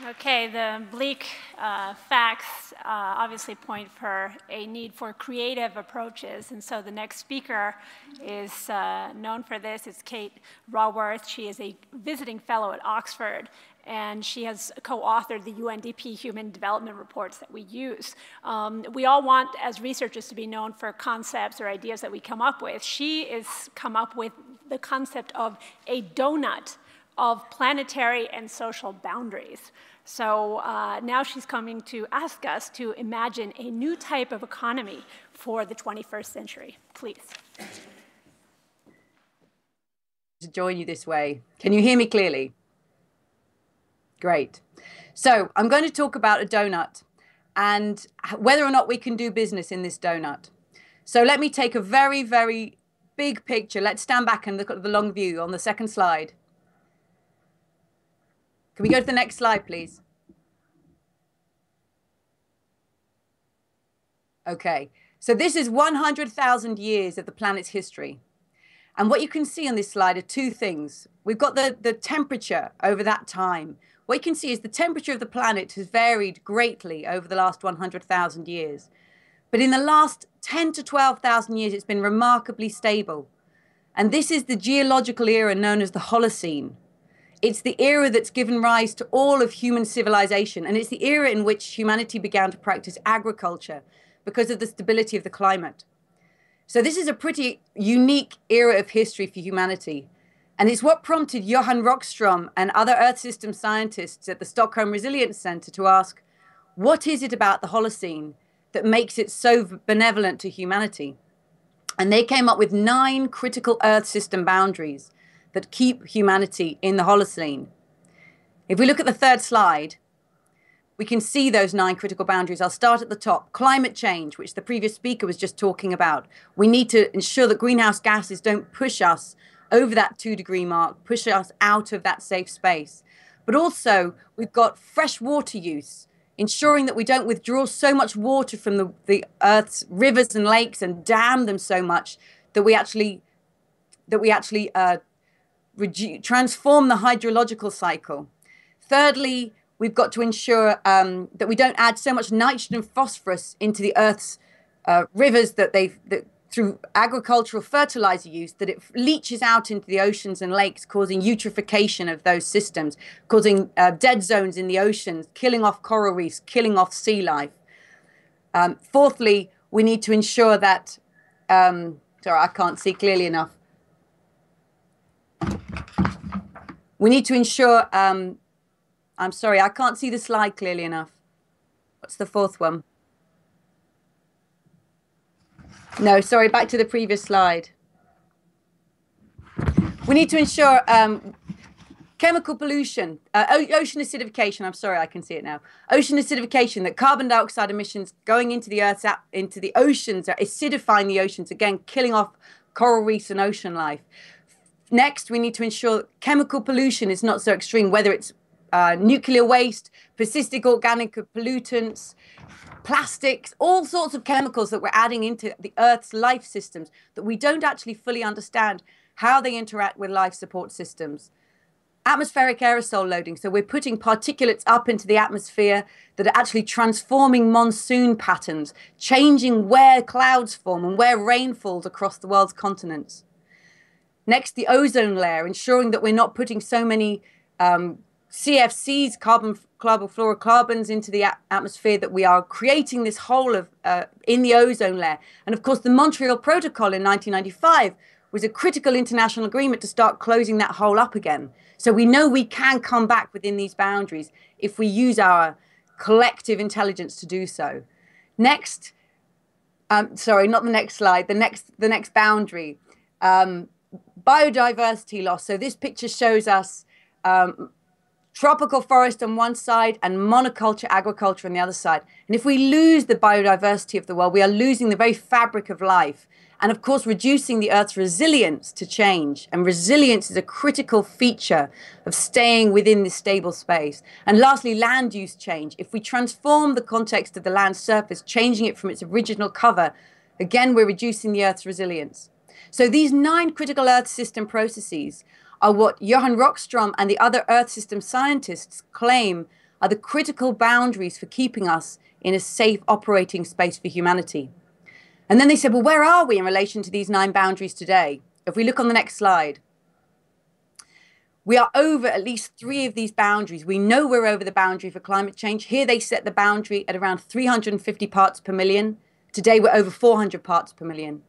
Okay, the bleak facts obviously point for a need for creative approaches, and so the next speaker is known for this. It's Kate Raworth. She is a visiting fellow at Oxford, and she has co-authored the UNDP Human Development Reports that we use. We all want, as researchers, to be known for concepts or ideas that we come up with. She has come up with the concept of a doughnut of planetary and social boundaries. So now she's coming to ask us to imagine a new type of economy for the 21st century. Please. To join you this way. Can you hear me clearly? Great. So I'm going to talk about a donut and whether or not we can do business in this donut. So let me take a very, very big picture. Let's stand back and look at the long view on the second slide. Can we go to the next slide, please? Okay, so this is 100,000 years of the planet's history. And what you can see on this slide are two things. We've got the temperature over that time. What you can see is the temperature of the planet has varied greatly over the last 100,000 years. But in the last 10 to 12,000 years, it's been remarkably stable. And this is the geological era known as the Holocene. It's the era that's given rise to all of human civilization, and it's the era in which humanity began to practice agriculture because of the stability of the climate. So this is a pretty unique era of history for humanity, and it's what prompted Johan Rockström and other Earth system scientists at the Stockholm Resilience Center to ask, what is it about the Holocene that makes it so benevolent to humanity? And they came up with 9 critical Earth system boundaries that keep humanity in the Holocene. If we look at the third slide, we can see those 9 critical boundaries. I'll start at the top. Climate change, which the previous speaker was just talking about. We need to ensure that greenhouse gases don't push us over that 2-degree mark, push us out of that safe space. But also, we've got fresh water use, ensuring that we don't withdraw so much water from the Earth's rivers and lakes and dam them so much that we actually transform the hydrological cycle. Thirdly, we've got to ensure that we don't add so much nitrogen and phosphorus into the Earth's rivers that through agricultural fertilizer use, that it leaches out into the oceans and lakes, causing eutrophication of those systems, causing dead zones in the oceans, killing off coral reefs, killing off sea life. Fourthly, we need to ensure that, sorry, I can't see clearly enough. We need to ensure, I'm sorry, I can't see the slide clearly enough. What's the fourth one? No, sorry, back to the previous slide. We need to ensure chemical pollution, ocean acidification, I'm sorry, I can see it now. Ocean acidification, that carbon dioxide emissions going into the Earth's, into the oceans are acidifying the oceans, again, killing off coral reefs and ocean life. Next, we need to ensure chemical pollution is not so extreme, whether it's nuclear waste, persistent organic pollutants, plastics, all sorts of chemicals that we're adding into the Earth's life systems that we don't actually fully understand how they interact with life support systems. Atmospheric aerosol loading, so we're putting particulates up into the atmosphere that are actually transforming monsoon patterns, changing where clouds form and where rain falls across the world's continents. Next, the ozone layer, ensuring that we're not putting so many CFCs, chlorofluorocarbons, into the atmosphere, that we are creating this hole of, in the ozone layer. And of course, the Montreal Protocol in 1995 was a critical international agreement to start closing that hole up again. So we know we can come back within these boundaries if we use our collective intelligence to do so. Next, sorry, not the next slide, the next boundary. Biodiversity loss. So this picture shows us tropical forest on one side and monoculture agriculture on the other side. And if we lose the biodiversity of the world, we are losing the very fabric of life. And of course, reducing the Earth's resilience to change. And resilience is a critical feature of staying within this stable space. And lastly, land use change. If we transform the context of the land surface, changing it from its original cover, again, we're reducing the Earth's resilience. So these 9 critical Earth system processes are what Johan Rockström and the other Earth system scientists claim are the critical boundaries for keeping us in a safe operating space for humanity. And then they said, well, where are we in relation to these 9 boundaries today? If we look on the next slide, we are over at least 3 of these boundaries. We know we're over the boundary for climate change. Here they set the boundary at around 350 parts per million. Today we're over 400 parts per million.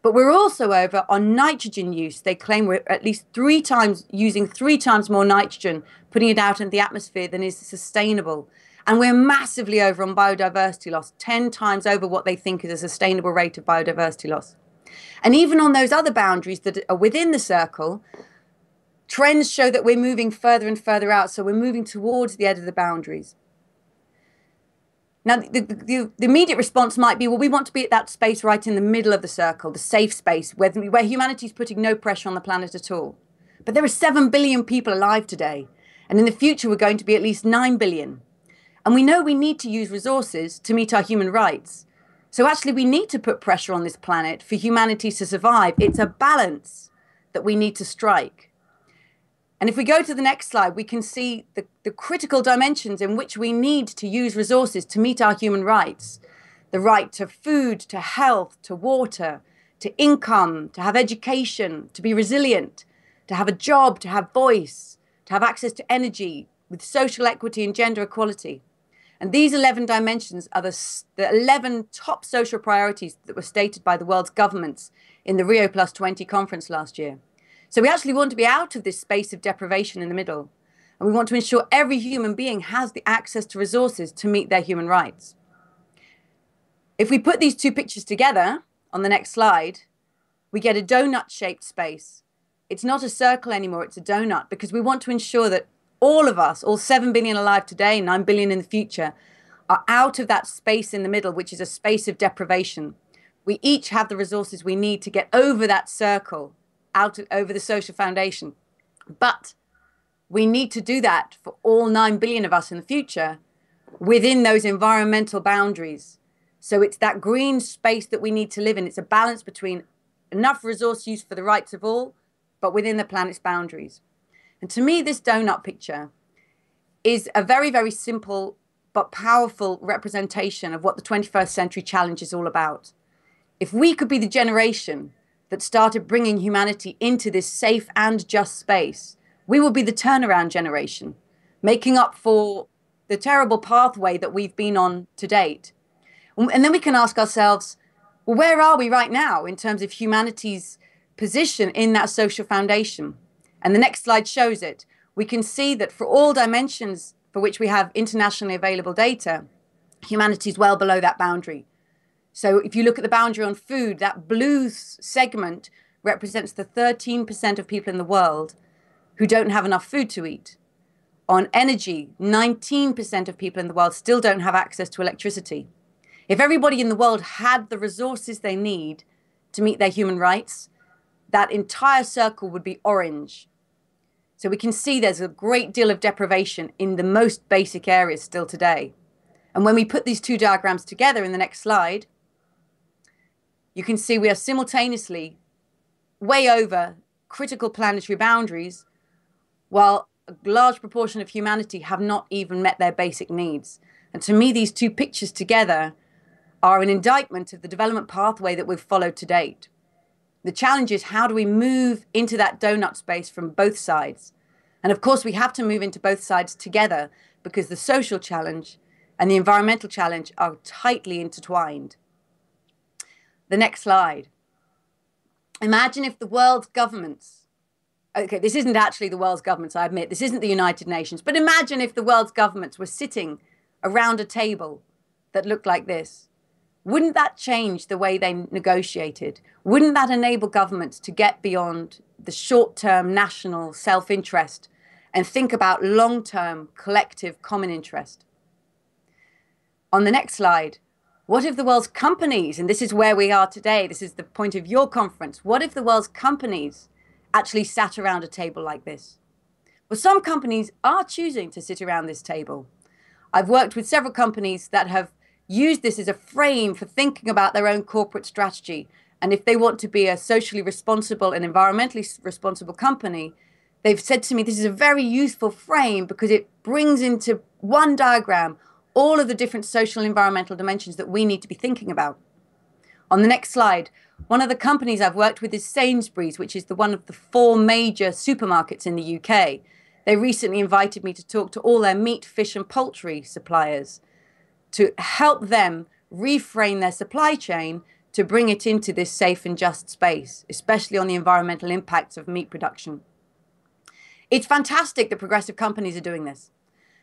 But we're also over on nitrogen use. They claim we're at least 3 times using 3 times more nitrogen, putting it out into the atmosphere than is sustainable. And we're massively over on biodiversity loss, 10 times over what they think is a sustainable rate of biodiversity loss. And even on those other boundaries that are within the circle, trends show that we're moving further and further out. So we're moving towards the edge of the boundaries. Now, the immediate response might be, well, we want to be at that space right in the middle of the circle, the safe space, where humanity is putting no pressure on the planet at all. But there are 7 billion people alive today. And in the future, we're going to be at least 9 billion. And we know we need to use resources to meet our human rights. So actually, we need to put pressure on this planet for humanity to survive. It's a balance that we need to strike. And if we go to the next slide, we can see the critical dimensions in which we need to use resources to meet our human rights. The right to food, to health, to water, to income, to have education, to be resilient, to have a job, to have voice, to have access to energy with social equity and gender equality. And these 11 dimensions are the 11 top social priorities that were stated by the world's governments in the Rio Plus 20 conference last year. So we actually want to be out of this space of deprivation in the middle. And we want to ensure every human being has the access to resources to meet their human rights. If we put these 2 pictures together on the next slide, we get a donut-shaped space. It's not a circle anymore, it's a donut, because we want to ensure that all of us, all 7 billion alive today, 9 billion in the future, are out of that space in the middle, which is a space of deprivation. We each have the resources we need to get over that circle, over the social foundation. But we need to do that for all 9 billion of us in the future within those environmental boundaries. So it's that green space that we need to live in. It's a balance between enough resource use for the rights of all, but within the planet's boundaries. And to me, this donut picture is a very, very simple but powerful representation of what the 21st century challenge is all about. If we could be the generation that started bringing humanity into this safe and just space, we will be the turnaround generation, making up for the terrible pathway that we've been on to date. And then we can ask ourselves, well, where are we right now in terms of humanity's position in that social foundation? And the next slide shows it. We can see that for all dimensions for which we have internationally available data, humanity is well below that boundary. So if you look at the boundary on food, that blue segment represents the 13% of people in the world who don't have enough food to eat. On energy, 19% of people in the world still don't have access to electricity. If everybody in the world had the resources they need to meet their human rights, that entire circle would be orange. So we can see there's a great deal of deprivation in the most basic areas still today. And when we put these 2 diagrams together in the next slide, you can see we are simultaneously way over critical planetary boundaries, while a large proportion of humanity have not even met their basic needs. And to me, these 2 pictures together are an indictment of the development pathway that we've followed to date. The challenge is, how do we move into that donut space from both sides? And of course, we have to move into both sides together, because the social challenge and the environmental challenge are tightly intertwined. The next slide. Imagine if the world's governments, okay, this isn't actually the world's governments, I admit, this isn't the United Nations, but imagine if the world's governments were sitting around a table that looked like this. Wouldn't that change the way they negotiated? Wouldn't that enable governments to get beyond the short-term national self-interest and think about long-term collective common interest? On the next slide, what if the world's companies, and this is where we are today, this is the point of your conference, what if the world's companies actually sat around a table like this? Well, some companies are choosing to sit around this table. I've worked with several companies that have used this as a frame for thinking about their own corporate strategy. And if they want to be a socially responsible and environmentally responsible company, they've said to me, this is a very useful frame because it brings into one diagram all of the different social and environmental dimensions that we need to be thinking about. On the next slide, one of the companies I've worked with is Sainsburys, which is one of the 4 major supermarkets in the UK. They recently invited me to talk to all their meat, fish, and poultry suppliers to help them reframe their supply chain to bring it into this safe and just space, especially on the environmental impacts of meat production. It's fantastic that progressive companies are doing this.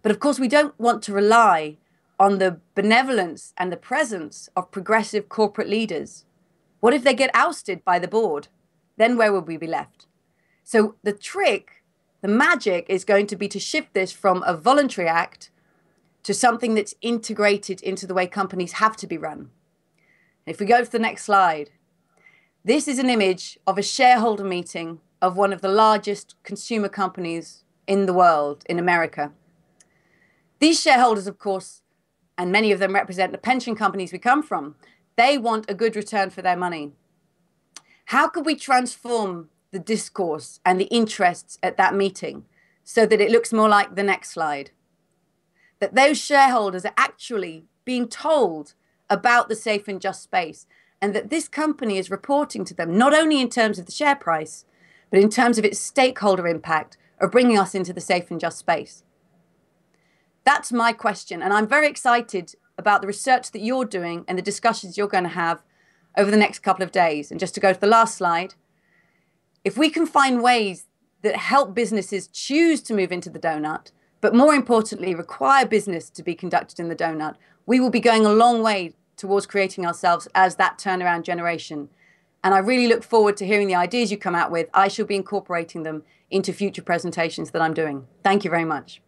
But of course, we don't want to rely on the benevolence and the presence of progressive corporate leaders. What if they get ousted by the board? Then where would we be left? So the trick, the magic, is going to be to shift this from a voluntary act to something that's integrated into the way companies have to be run. If we go to the next slide, this is an image of a shareholder meeting of one of the largest consumer companies in the world, in America. These shareholders, of course, and many of them represent the pension companies we come from, they want a good return for their money. How could we transform the discourse and the interests at that meeting so that it looks more like the next slide? That those shareholders are actually being told about the safe and just space, and that this company is reporting to them, not only in terms of the share price, but in terms of its stakeholder impact of bringing us into the safe and just space. That's my question, and I'm very excited about the research that you're doing and the discussions you're going to have over the next couple of days. And just to go to the last slide, if we can find ways that help businesses choose to move into the donut, but more importantly, require business to be conducted in the donut, we will be going a long way towards creating ourselves as that turnaround generation. And I really look forward to hearing the ideas you come out with. I shall be incorporating them into future presentations that I'm doing. Thank you very much.